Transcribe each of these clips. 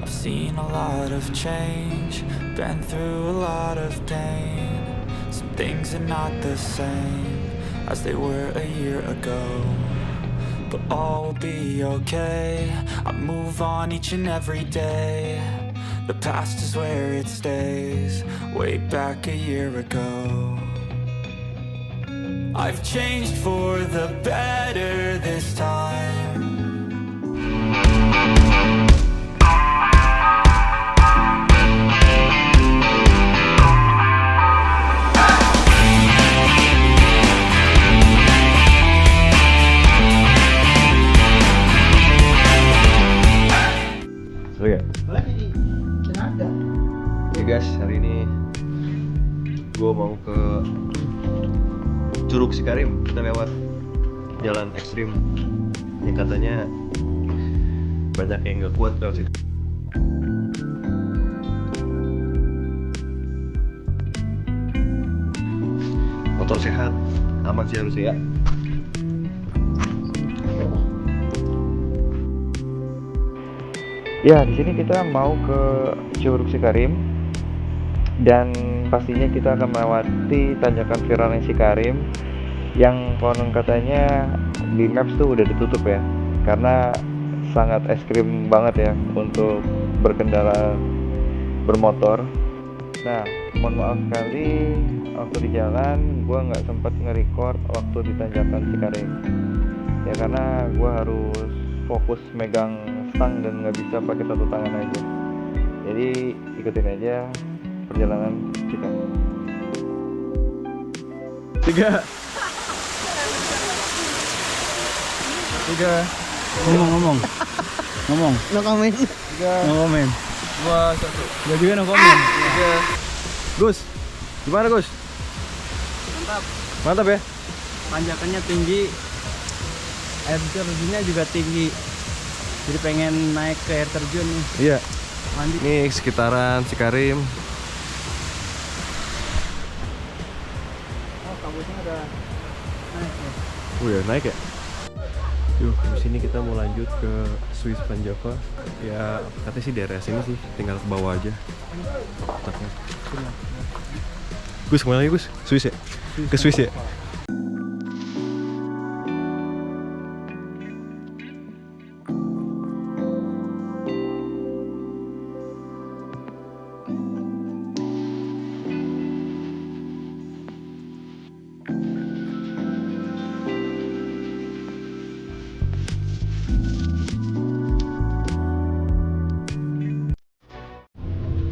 I've seen a lot of change, been through a lot of pain. Some things are not the same as they were a year ago, but all will be okay. I move on each and every day. The past is where it stays, way back a year ago. I've changed for the better this time. Oke. Oke guys, hari ini gue mau ke Curug Cikarim. Kita lewat jalan ekstrim yang katanya banyak yang gak kuat lewat situ. Motor sehat, aman sih harusnya ya. Ya, di sini kita mau ke Curug Cikarim dan pastinya kita akan melewati tanjakan viralnya Cikarim yang konon katanya di Maps tuh udah ditutup ya, karena sangat ekstrim banget ya untuk berkendara bermotor. Nah, mohon maaf sekali waktu di jalan gua nggak sempat nge-record waktu di tanjakan Cikarim ya, karena gua harus fokus megang stang dan nggak bisa pakai satu tangan aja. Jadi ikutin aja perjalanan kita. 3 ngomong No comment. no komen 2 1 juga no komen. Gus, gimana Gus? Mantap ya? Tanjakannya tinggi, air terjunnya juga tinggi. Jadi pengen naik ke air terjun nih. Iya. Mandi. Ini sekitaran Cikarim. Oh, kabutnya udah naik ya. Udah naik ya? Yuk, di sini kita mau lanjut ke Swiss Panjava. Ya, katanya sih daerah sini sih, tinggal ke bawah aja. Letaknya. Gus, kemana lagi Gus? Swiss ya? Ke Swiss ya?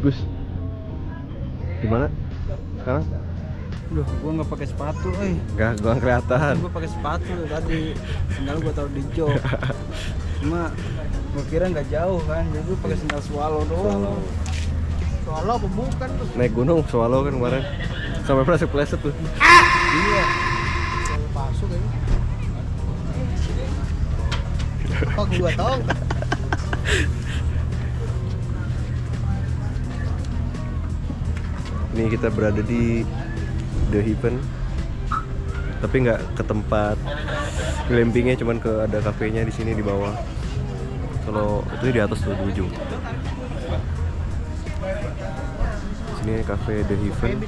Gus, gimana sekarang? Duh, gua nggak pakai sepatu, Gak kelihatan. Gua pakai sepatu tadi. Sendal gua taruh di jok. Cuma gua kira nggak jauh kan, jadi gua pakai sendal swallow doang. Swallow apa bukan tuh? Naik gunung Swallow kan kemarin, sampai pleset-pleset tuh. Iya. Swallow palsu kayaknya. Kok gua tahu? Ini kita berada di The Haven, tapi nggak ke tempat glampingnya, cuman ke ada kafenya di sini di bawah. Kalau itu di atas tuh di ujung. Sini cafe The Haven,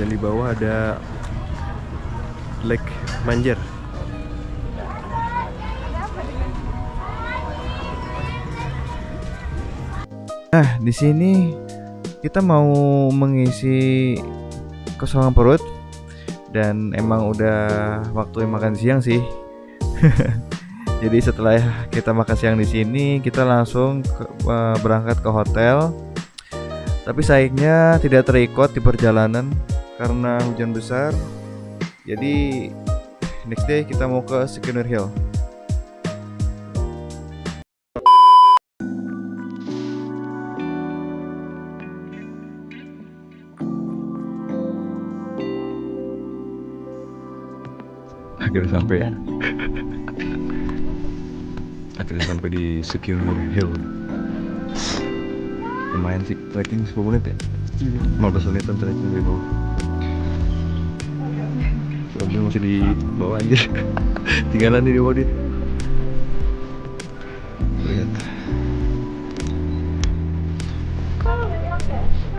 dan di bawah ada Lake Manjer. Nah, di sini kita mau mengisi kosongan perut dan emang udah waktu makan siang sih. Jadi setelah kita makan siang di sini, kita langsung berangkat ke hotel. Tapi sayangnya tidak terikot di perjalanan karena hujan besar. Jadi next day kita mau ke Skinner Hill. Akhirnya sampai ya. Akhirnya sampai di Skinner Hill. Lumayan sih, trekking 10 menit ya. 15 menitan trekking di bawah. Mobil masih di bawah anjir. Tinggalan di bawah dit.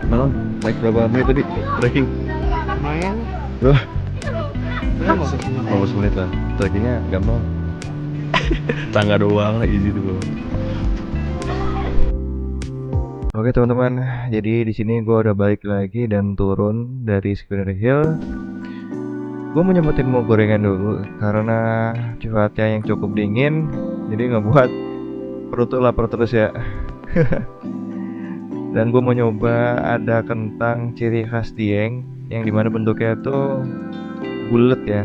Malam naik berapa menit tadi trekking? Lumayan. Wah, Ya, 15 menit lah. Trekkingnya gampang. Tangga doang lah, easy tuh bro. Oke teman-teman, jadi di sini gue udah balik lagi dan turun dari Square Hill. Gue mau nyempetin mau gorengan dulu karena cuaca yang cukup dingin, jadi ngebuat perut tuh lapar terus ya. Dan gue mau nyoba ada kentang ciri khas Dieng yang dimana bentuknya tuh bulat ya,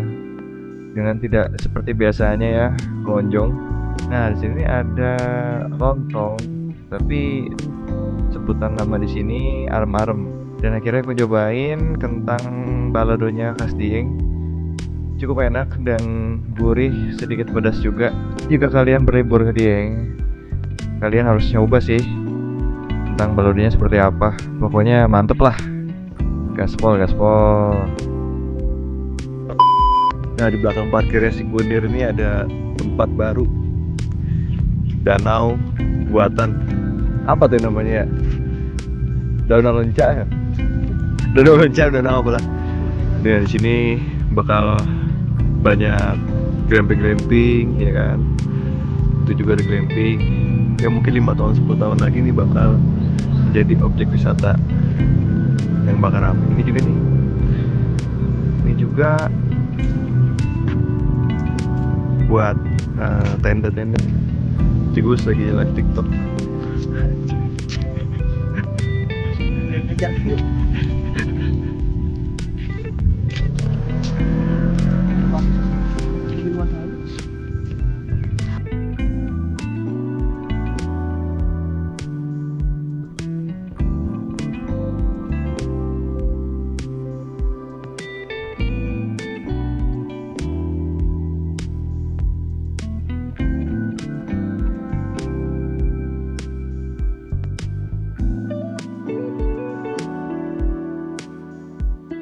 dengan tidak seperti biasanya ya lonjong. Nah di sini ada lontong, tapi sebutan nama di sini arem-arem. Dan akhirnya gue cobain kentang baladonya khas Dieng. Cukup enak dan gurih, sedikit pedas juga. Jika kalian berlibur ke Dieng, kalian harus nyoba sih kentang baladonya seperti apa. Pokoknya mantep lah. Gaspol. Nah di belakang parkirnya si Gunir ini ada tempat baru, danau buatan. Apa tuh namanya ya? Danau Lenca ya? Danau Lenca, danau apa lah? Dan di sini bakal banyak glamping ya kan? Itu juga ada glamping. Ya mungkin 5 tahun 10 tahun lagi nih bakal jadi objek wisata yang bakal ramai. Ini juga nih. Ini juga buat tenda-tenda. Tigus lagi live TikTok. Ajak view.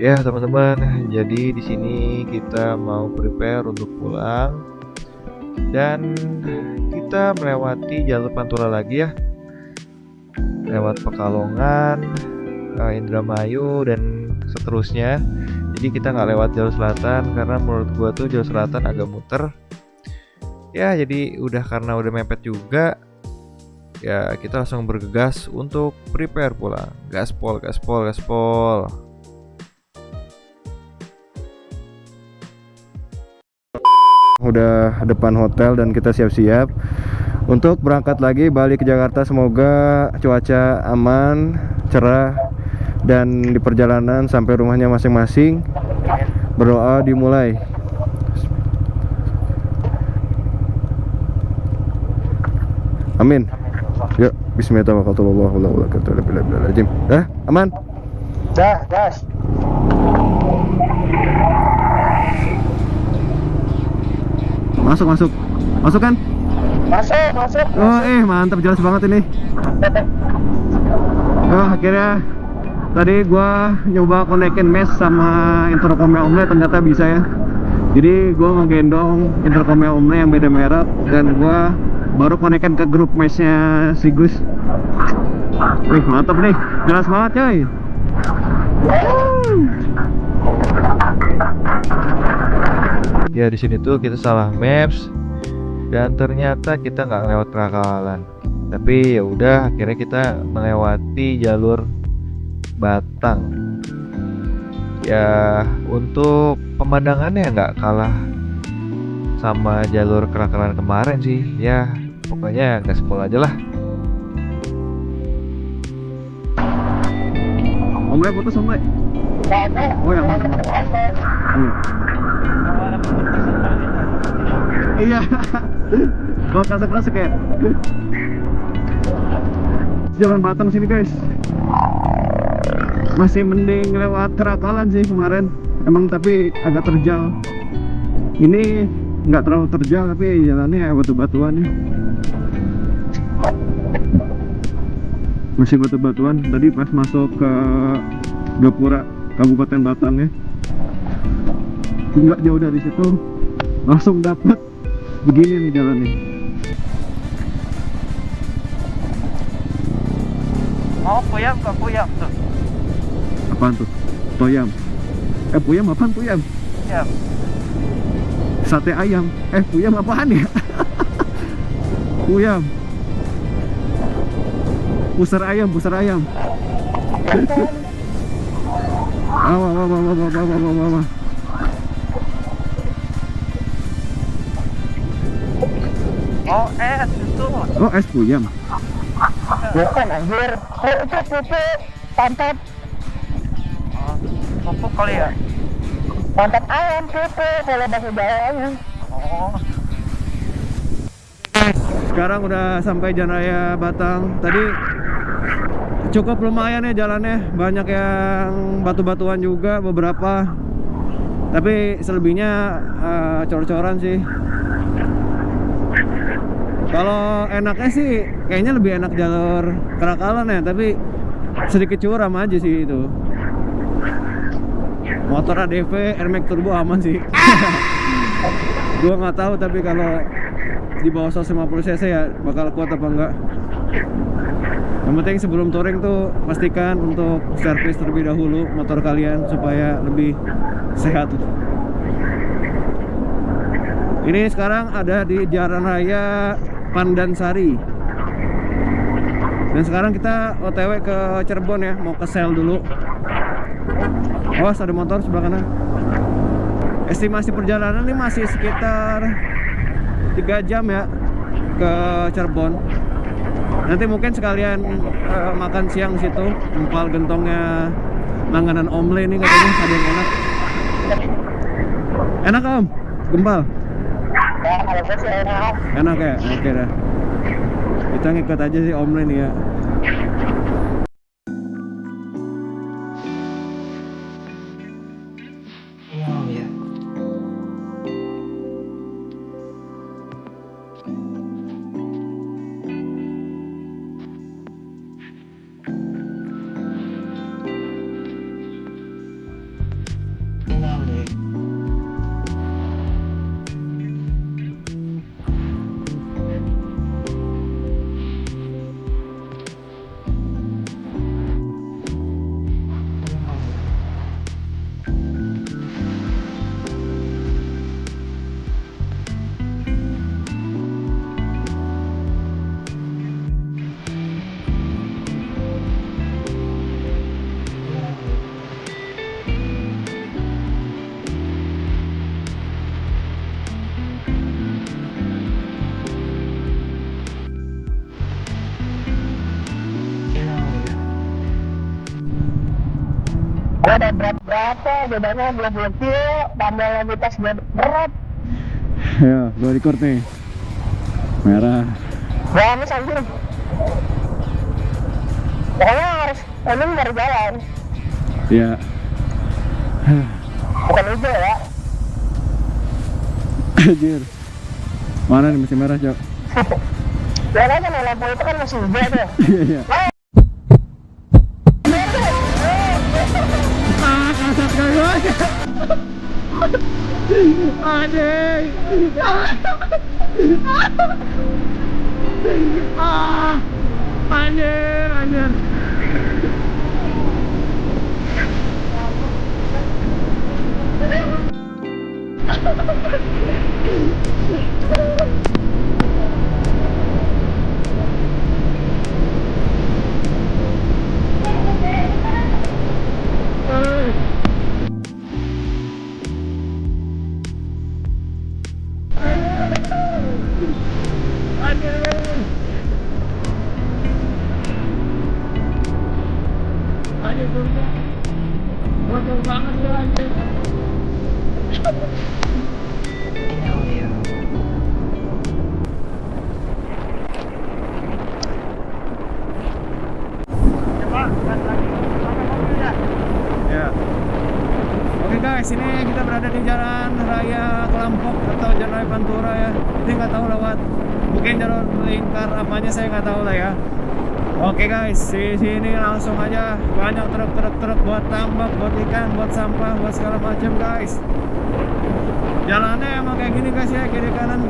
Ya teman-teman, jadi di sini kita mau prepare untuk pulang dan kita melewati jalur Pantura lagi ya, lewat Pekalongan, Indramayu dan seterusnya. Jadi kita nggak lewat jalur selatan karena menurut gua tuh jalur selatan agak muter. Ya jadi karena udah mepet juga, ya kita langsung bergegas untuk prepare pulang. Gaspol. Udah depan hotel dan kita siap-siap untuk berangkat lagi balik ke Jakarta. Semoga cuaca aman, cerah, dan di perjalanan sampai rumahnya masing-masing. Berdoa dimulai. Amin. Yuk, bismillahirrahmanirrahim. Dah, aman? Dah, gas. Masuk kan? Masuk. Oh mantap, jelas banget ini. Oh akhirnya tadi gua nyoba konekin mesh sama intercomnya Omne, ternyata bisa ya. Jadi gua ngegendong intercomnya Omne yang beda merek dan gua baru konekin ke grup meshnya si Gus. Wih mantap nih, jelas banget coy. Ya di sini tuh kita salah maps dan ternyata kita nggak lewat Rakalan. Tapi ya udah, akhirnya kita melewati jalur Batang. Ya untuk pemandangannya nggak kalah sama jalur Rakalan kemarin sih. Ya pokoknya gaspol aja lah. Omle putus Omle. Oh yang mana? Iya. Gua kasar-kasar ya. Jalan Batang sini guys. Masih mending lewat Rakalan sih kemarin. Emang tapi agak terjal. Ini nggak terlalu terjal tapi jalannya batu-batuan ya. Masih batu-batuan. Tadi pas masuk ke Gapura, Kabupaten Batang ya. Nggak jauh dari situ langsung dapat begini nih jalannya. Mau puyang tuh. Apaan tuh? Toyam. Puyam apaan puyam? Siap. Sate ayam. Puyam apaan ya? Puyam. Pusar ayam. Wah. Oh, es itu. Oh, es puyam. Bukan anjir. Itu pupuk pantat. Pupuk kali ya? Pantat ayam pupuk kalau bahasa Jawanya. Oh. Sekarang udah sampai Jalan Raya Batang. Tadi cukup lumayan ya jalannya, banyak yang batu-batuan juga beberapa. Tapi selebihnya cor-coran sih. Kalau enaknya sih kayaknya lebih enak jalur Kerakalan ya, tapi sedikit curam aja sih itu. Motor ADV Air Max Turbo aman sih. Gua nggak tahu tapi kalau di bawah 150 cc ya bakal kuat apa enggak. Yang penting sebelum touring tuh pastikan untuk servis terlebih dahulu motor kalian supaya lebih sehat. Ini sekarang ada di Jalan Raya Pandansari. Dan sekarang kita OTW ke Cirebon ya, mau ke sel dulu. Awas ada motor sebelah kanan. Estimasi perjalanan ini masih sekitar 3 jam ya ke Cirebon. Nanti mungkin sekalian makan siang di situ, empal gentongnya langganan Om Le ini katanya ada yang enak. Enak Om? Gempal? Enak ya? Oke dah. Kita ngikut aja sih Om Le nih ya. Gua ada berat-berapa, bedanya 20 kilo, tambah lagi tas berat. Ya, gua record nih. Merah. Gamis anjir. Pokoknya harus ini baru jalan. Iya. Bukan hijau ya. Anjir. Mana nih masih merah, Cok? Ya kan lampu itu kan masih hijau tuh. Iya. Kasar kagak. Anjing. Anjir. Ya. Oke guys, ini kita berada di Jalan Raya Kelampok atau Jalan Raya Pantura ya. Ini nggak tahu lewat, mungkin jalur lingkar apanya saya nggak tahu lah ya. Oke guys, di sini langsung aja banyak truk buat tambak, buat ikan, buat sampah, buat segala macam guys. Jalannya emang kayak gini guys ya, kiri kanan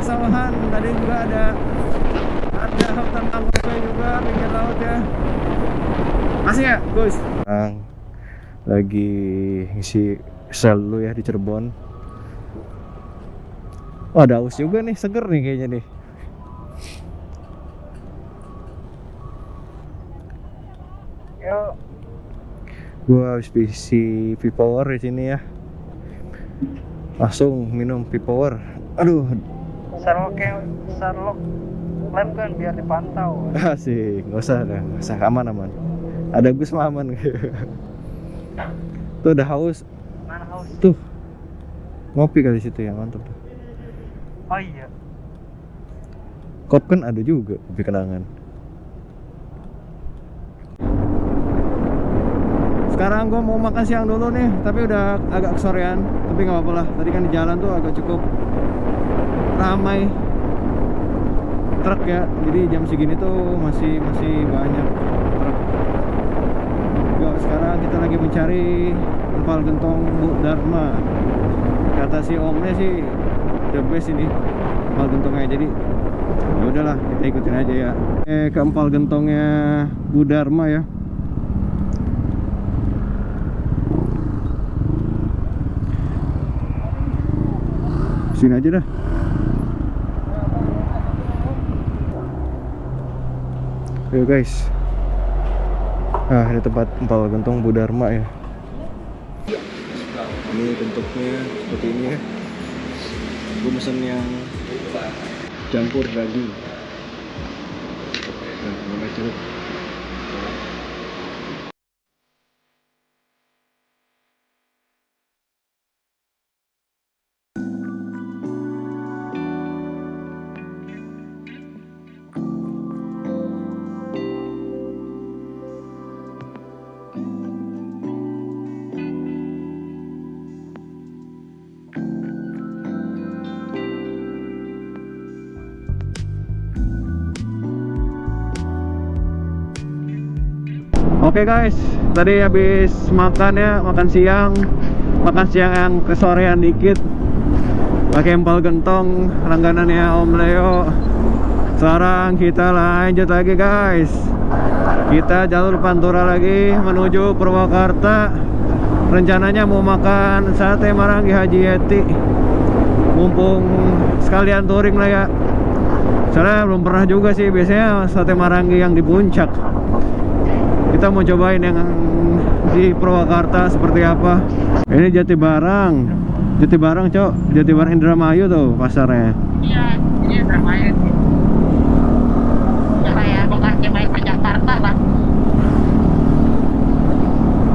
sawahan. Tadi juga ada hutan mangrove juga pinggir laut ya. Masih ya, Gus? lagi ngisi sel dulu ya di Cirebon. Oh, ada aus juga nih, seger nih kayaknya nih. Yuk. Gua habis isi V-Power di sini ya. Langsung minum V-Power. Aduh, Sherlock lab kan biar dipantau. asik, nggak usah dah, nggak usah, aman. Ada Gus mah aman. Tuh udah haus. Mana haus? Tuh ngopi kali situ ya, mantap tuh. Oh iya. Kop kan ada juga kopi kenangan. Sekarang gue mau makan siang dulu nih, tapi udah agak kesorean. Tapi nggak apa-apa lah. Tadi kan di jalan tuh agak cukup ramai truk ya. Jadi jam segini tuh masih banyak truk. Yuk, sekarang kita lagi mencari empal gentong Bu Dharma. Kata si omnya sih the best ini empal gentongnya. Jadi ya udahlah, kita ikutin aja ya. Ke empal gentongnya Bu Dharma ya. Sini aja dah. Ayo guys. Nah, ini tempat empal gentong Bu Dharma ya. Ini bentuknya seperti ini ya. Gue pesen yang campur daging. Nah, mulai cukup. Oke guys, tadi habis makan ya, makan siang yang kesorean dikit. Pakai empal gentong langganannya Om Leo. Sekarang kita lanjut lagi guys. Kita jalur Pantura lagi menuju Purwakarta. Rencananya mau makan sate Marangi Haji Yeti. Mumpung sekalian touring lah ya. Soalnya belum pernah juga sih, biasanya sate Marangi yang di puncak. Kita mau cobain yang di Purwakarta seperti apa. Ini Jatibarang cok, Jatibarang Indramayu tuh pasarnya. Iya, ini Indramayu sih. Kayak Bekasi main ke Jakarta lah.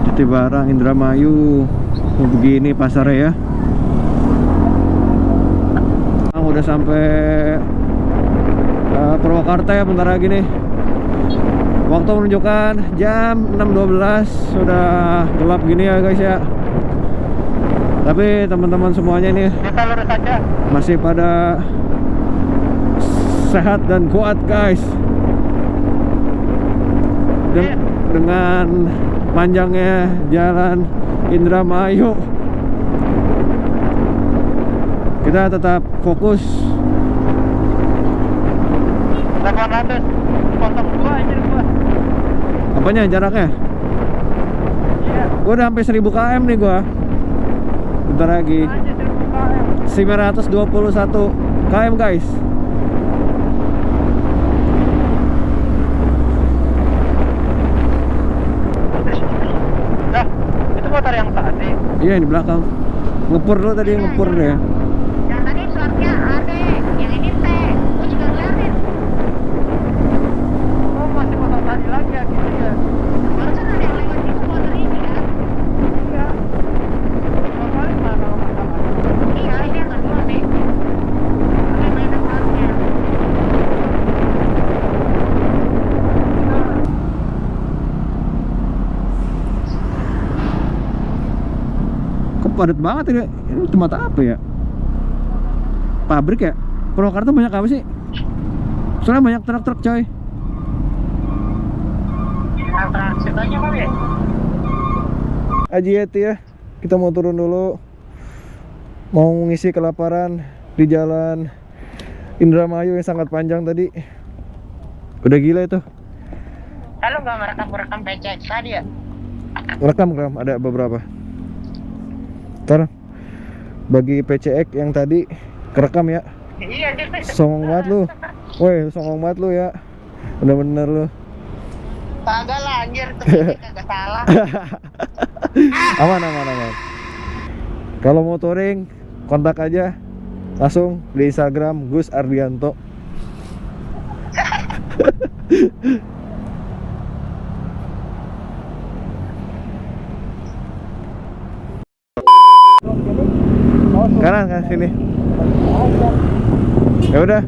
Jatibarang Indramayu, begini pasarnya ya. Udah sampai Purwakarta ya, bentar lagi nih. Waktu menunjukkan jam 6.12, sudah gelap gini ya guys ya. Tapi teman-teman semuanya ini Kita lurus aja. masih pada sehat dan kuat guys. Dengan panjangnya jalan Indramayu, kita tetap fokus. 800.02 aja gua. Apanya jaraknya? Iya. Gua udah sampai 1000 km nih gua. Bentar lagi. Aja 1000 km. 921 km guys. Nah, itu motor yang tadi. Iya, di belakang. Ngepur dulu tadi, ngepur deh. Yang tadi slotnya ada, yang ini T. Gue juga ngeliatin. Oh, masih motor tadi lagi ya gitu ya. Barusan ada yang lewat itu motor ini kan? Iya. Motornya mana masalahnya? Iya, ini yang kedua nih. Ada yang lain slotnya. Kok padat banget ini? Ini tempat apa ya? Pabrik ya? Purwakarta banyak apa sih? Soalnya banyak truk-truk coy. Nah, transit aja kali ya? Haji Yeti ya. Kita mau turun dulu. Mau ngisi kelaparan di jalan Indramayu yang sangat panjang tadi. Udah gila itu. Lalu nggak merekam PCX tadi ya? Rekam ada beberapa. Ntar bagi PCX yang tadi kerekam ya. Iya, dia Songong banget lu. Woi, songong banget lu ya. Bener-bener lu. kagak lah anjir, tuh ini kagak salah. Aman. Kalau mau touring kontak aja langsung di Instagram Gus Ardianto. Kanan kan sini. Ya udah.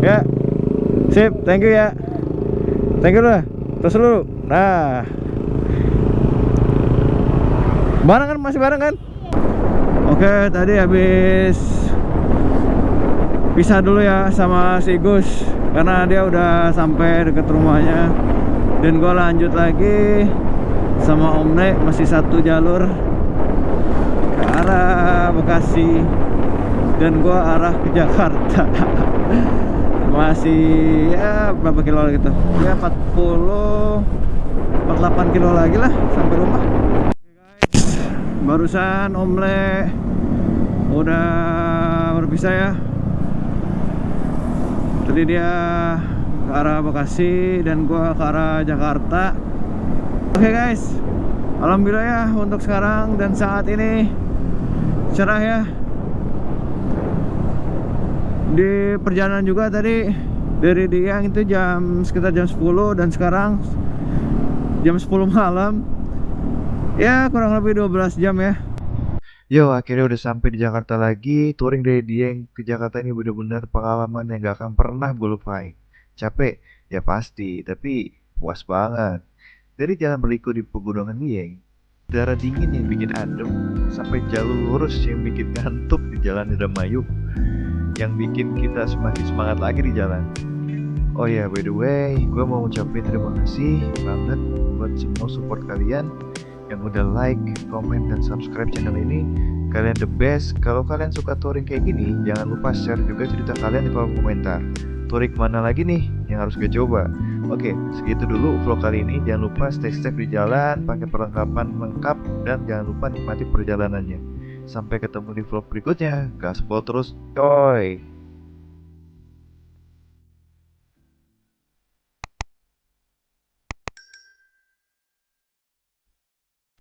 Ya. Sip, thank you ya. Thank you lah. Terus dulu. Nah. Bareng kan, masih bareng kan? Oke, tadi habis pisah dulu ya sama si Gus karena dia udah sampai deket rumahnya. Dan gua lanjut lagi sama Om Nek, masih satu jalur ke arah Bekasi dan gua arah ke Jakarta. Masih ya berapa kilo gitu ya, 48 kilo lagi lah sampai rumah. Barusan Om Le udah berpisah ya. Tadi dia ke arah Bekasi dan gua ke arah Jakarta. Oke guys, alhamdulillah ya untuk sekarang dan saat ini cerah ya. Di perjalanan juga tadi dari Dieng itu sekitar jam 10 dan sekarang jam 10 malam. Ya kurang lebih 12 jam ya. Yo, akhirnya udah sampai di Jakarta lagi. Touring dari Dieng ke Jakarta ini bener-bener pengalaman yang gak akan pernah gue lupain. Capek? Ya pasti, tapi puas banget. Dari jalan berliku di pegunungan Dieng, udara dingin yang bikin adem, sampai jalur lurus yang bikin ngantuk di jalan Indramayu, yang bikin kita semakin semangat lagi di jalan. Oh ya, by the way, gue mau ngucapin terima kasih banget buat semua support kalian yang udah like, komen, dan subscribe channel ini. Kalian the best. Kalau kalian suka touring kayak gini, jangan lupa share juga cerita kalian di kolom komentar. Touring kemana lagi nih yang harus gue coba? Oke, segitu dulu vlog kali ini. Jangan lupa stay safe di jalan, pakai perlengkapan lengkap, dan jangan lupa nikmati perjalanannya. Sampai ketemu di vlog berikutnya. Gaspol terus, coy!